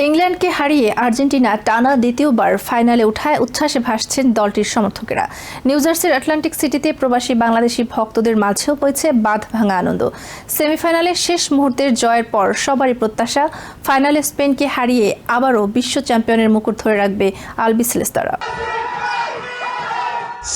ইংল্যান্ডকে হারিয়ে আর্জেন্টিনা টানা দ্বিতীয়বার ফাইনালে ওঠায় উচ্ছ্বাসে ভাসছেন দলটির সমর্থকেরা। নিউ জার্সির আটলান্টিক সিটিতে প্রবাসী বাংলাদেশি ভক্তদের মাঝেও বইছে বাঁধভাঙা আনন্দ। সেমিফাইনালে শেষ মুহূর্তের জয়ের পর সবারই প্রত্যাশা, ফাইনালে স্পেনকে হারিয়ে আবারও বিশ্ব চ্যাম্পিয়নের মুকুট ধরে রাখবে আলবিসেলেস্তারা।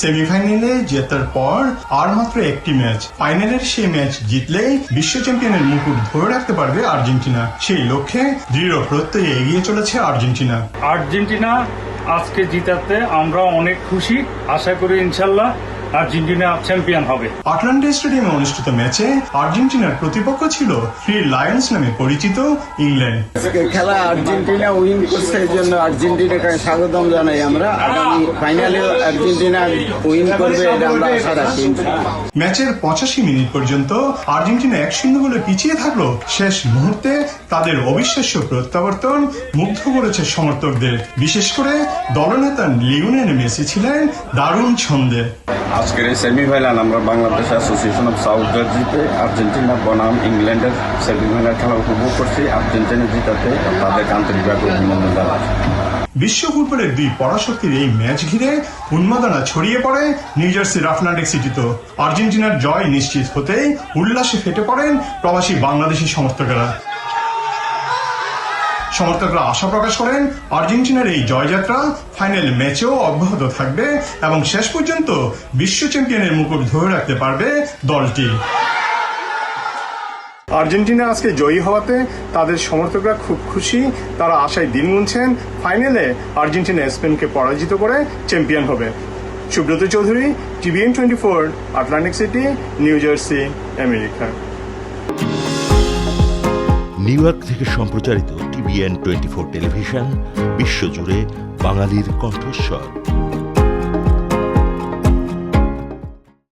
সেমিফাইনালে জেতার পর আর মাত্র একটি ম্যাচ, ফাইনালের সেই ম্যাচ জিতলেই বিশ্ব চ্যাম্পিয়নের মুকুট ধরে রাখতে পারবে আর্জেন্টিনা। সেই লক্ষ্যে দৃঢ় প্রত্যয়ে এগিয়ে চলেছে আর্জেন্টিনা। আর্জেন্টিনা আজকে জিতাতে আমরা অনেক খুশি। আশা করি ইনশাল্লাহ আর্জেন্টিনা চ্যাম্পিয়ন হবে। আটলান্টা স্টেডিয়ামে অনুষ্ঠিত ম্যাচে আর্জেন্টিনার প্রতিপক্ষ ছিল থ্রি লায়ন্স নামে পরিচিত ইংল্যান্ড। খেলা আর্জেন্টিনা উইন করছে, এই জন্য আর্জেন্টিনাকে স্বাগতম জানাই। আমরা আগামী ফাইনালে আর্জেন্টিনা উইন করবে এটা আমরা আশা রাখি। ম্যাচের 85 মিনিট পর্যন্ত আর্জেন্টিনা 1-0 গোলে পিছিয়ে থাকলো। শেষ মুহূর্তে তাদের অবিশ্বাস্য প্রত্যাবর্তন মুগ্ধ করেছে সমর্থকদের। বিশেষ করে দলনেতা লিওনেল মেসি ছিলেন দারুণ ছন্দে। আজকের এই সেমিফাইনাল আমরা বাংলাদেশ অ্যাসোসিয়েশন অফ সাউথ জার্সিতে আর্জেন্টিনা বনাম ইংল্যান্ডের সেমিফাইনাল খেলা উপভোগ করছি। আর্জেন্টিনা জিতাতে তাদেরকে আন্তরিকভাবে অভিনন্দন জানাই। বিশ্ব ফুটবলের দুই পরাশক্তির এই ম্যাচ ঘিরে উন্মাদনা ছড়িয়ে পড়ে নিউ জার্সির আটলান্টিক সিটিতে। আর্জেন্টিনার জয় নিশ্চিত হতেই উল্লাসে ফেটে পড়েন প্রবাসী বাংলাদেশি সমর্থকেরা। সমর্থকরা আশা প্রকাশ করেন আর্জেন্টিনার এই জয়যাত্রা ফাইনাল ম্যাচেও অব্যাহত থাকবে এবং শেষ পর্যন্ত বিশ্ব চ্যাম্পিয়নের মুকুট ধরে রাখতে পারবে দলটি। আর্জেন্টিনা আজকে জয়ী হওয়াতে তাদের সমর্থকরা খুব খুশি। তারা আশায় দিন গুনছেন ফাইনালে আর্জেন্টিনা স্পেনকে পরাজিত করে চ্যাম্পিয়ন হবে। Subrata Chowdhury, TVN 24, Atlantic city, new jersey, America. New York থেকে সম্প্রচারিত TVN 24 টেলিভিশন বিশ্বজুড়ে বাঙালির কণ্ঠস্বর।